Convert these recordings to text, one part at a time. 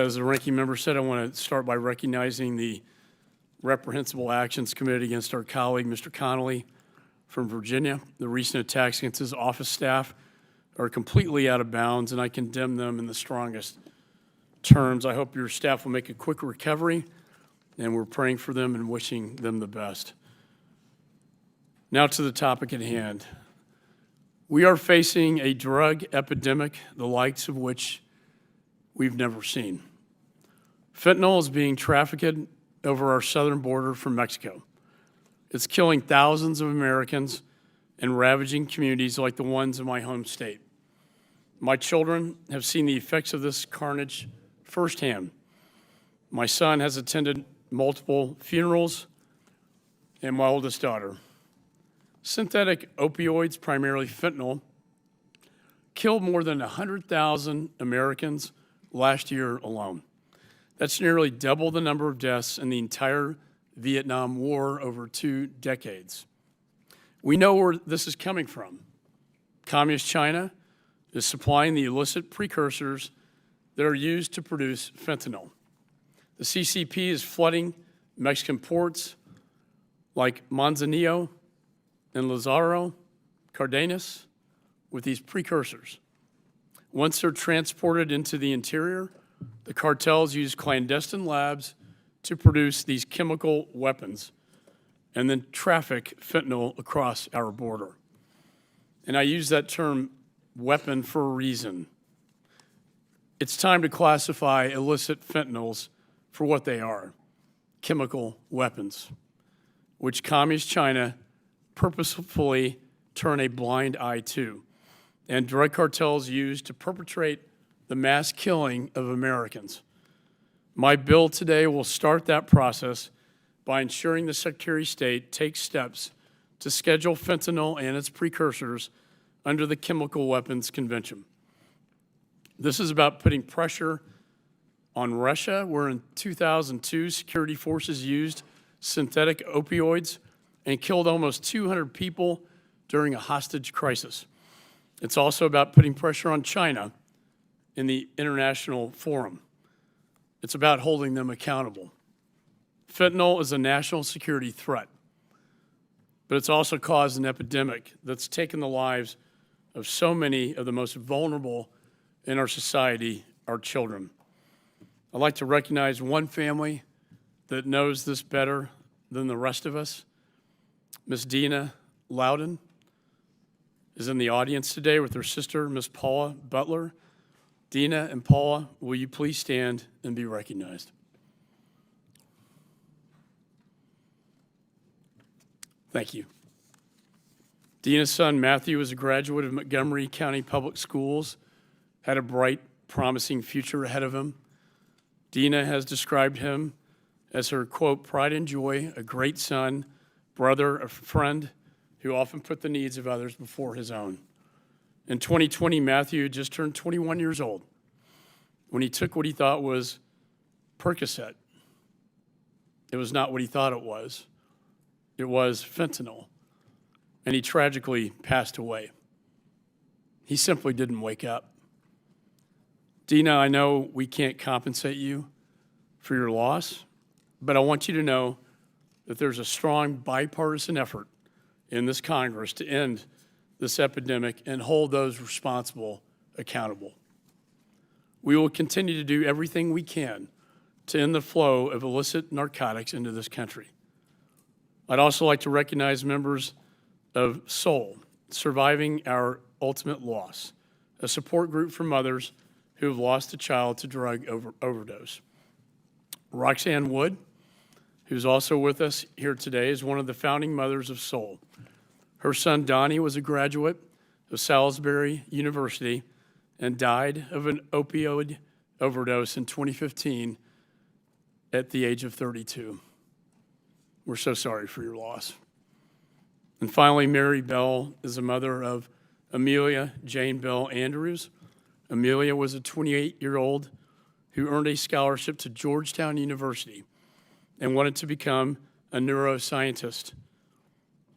As the ranking member said, I want to start by recognizing the reprehensible actions committed against our colleague, Mr. Connolly from Virginia. The recent attacks against his office staff are completely out of bounds, and I condemn them in the strongest terms. I hope your staff will make a quick recovery, and we're praying for them and wishing them the best. Now to the topic at hand. We are facing a drug epidemic, the likes of which we've never seen. Fentanyl is being trafficked over our southern border from Mexico. It's killing thousands of Americans and ravaging communities like the ones in my home state. My children have seen the effects of this carnage firsthand. My son has attended multiple funerals, and my oldest daughter. Synthetic opioids, primarily fentanyl, killed more than 100,000 Americans last year alone. That's nearly double the number of deaths in the entire Vietnam War over 2 decades. We know where this is coming from. Communist China is supplying the illicit precursors that are used to produce fentanyl. The CCP is flooding Mexican ports like Manzanillo and Lázaro Cárdenas with these precursors. Once they're transported into the interior, the cartels use clandestine labs to produce these chemical weapons and then traffic fentanyl across our border. And I use that term weapon for a reason. It's time to classify illicit fentanyls for what they are, chemical weapons, which Communist China purposefully turn a blind eye to, and drug cartels use to perpetrate the mass killing of Americans. My bill today will start that process by ensuring the Secretary of State takes steps to schedule fentanyl and its precursors under the Chemical Weapons Convention. This is about putting pressure on Russia, where in 2002, security forces used synthetic opioids and killed almost 200 people during a hostage crisis. It's also about putting pressure on China in the international forum. It's about holding them accountable. Fentanyl is a national security threat, but it's also caused an epidemic that's taken the lives of so many of the most vulnerable in our society, our children. I'd like to recognize one family that knows this better than the rest of us. Miss Dina Loudon is in the audience today with her sister, Miss Paula Butler. Dina and Paula, will you please stand and be recognized? Thank you. Dina's son, Matthew, is a graduate of Montgomery County Public Schools, had a bright, promising future ahead of him. Dina has described him as her, quote, pride and joy, a great son, brother, a friend who often put the needs of others before his own. In 2020, Matthew had just turned 21 years old when he took what he thought was Percocet. It was not what he thought it was. It was fentanyl, and he tragically passed away. He simply didn't wake up. Dina, I know we can't compensate you for your loss, but I want you to know that there's a strong bipartisan effort in this Congress to end this epidemic and hold those responsible accountable. We will continue to do everything we can to end the flow of illicit narcotics into this country. I'd also like to recognize members of SOUL, Surviving Our Ultimate Loss, a support group for mothers who have lost a child to drug overdose. Roxanne Wood, who's also with us here today, is one of the founding mothers of SOUL. Her son, Donnie, was a graduate of Salisbury University and died of an opioid overdose in 2015 at the age of 32. We're so sorry for your loss. And finally, Mary Bell is a mother of Amelia Jane Bell Andrews. Amelia was a 28-year-old who earned a scholarship to Georgetown University and wanted to become a neuroscientist.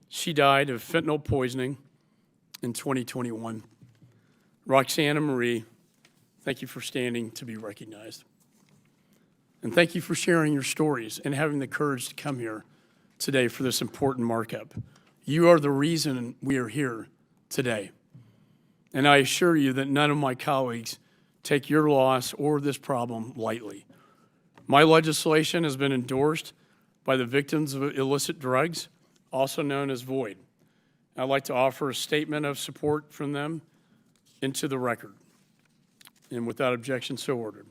She died of fentanyl poisoning in 2021. Roxanne and Marie, thank you for standing to be recognized. And thank you for sharing your stories and having the courage to come here today for this important markup. You are the reason we are here today. And I assure you that none of my colleagues take your loss or this problem lightly. My legislation has been endorsed by the Victims of Illicit Drugs, also known as VOID. I'd like to offer a statement of support from them into the record. And without objection, so ordered.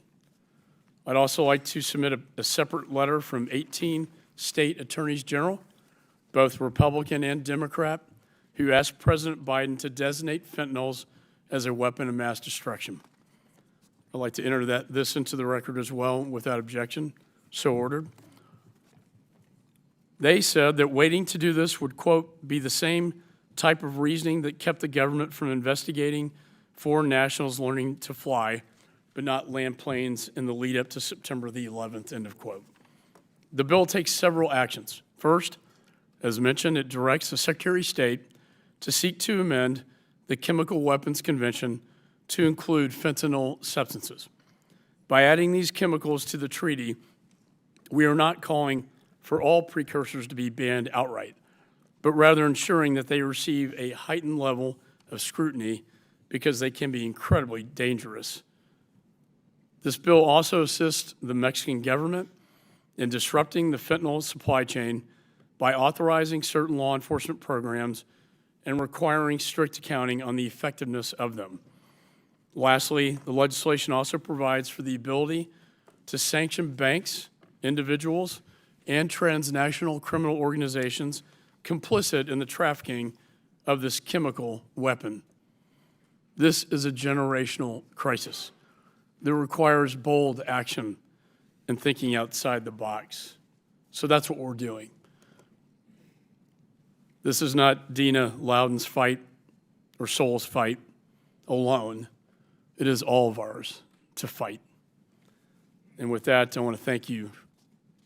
I'd also like to submit a separate letter from 18 state attorneys general, both Republican and Democrat, who asked President Biden to designate fentanyls as a weapon of mass destruction. I'd like to enter this into the record as well without objection, so ordered. They said that waiting to do this would, quote, be the same type of reasoning that kept the government from investigating foreign nationals learning to fly, but not land planes in the lead up to September the 11th, end of quote. The bill takes several actions. First, as mentioned, it directs the Secretary of State to seek to amend the Chemical Weapons Convention to include fentanyl substances. By adding these chemicals to the treaty, we are not calling for all precursors to be banned outright, but rather ensuring that they receive a heightened level of scrutiny because they can be incredibly dangerous. This bill also assists the Mexican government in disrupting the fentanyl supply chain by authorizing certain law enforcement programs and requiring strict accounting on the effectiveness of them. Lastly, the legislation also provides for the ability to sanction banks, individuals, and transnational criminal organizations complicit in the trafficking of this chemical weapon. This is a generational crisis that requires bold action and thinking outside the box. So that's what we're doing. This is not Dina Loudon's fight or Sol's fight alone. It is all of ours to fight. And with that, I want to thank you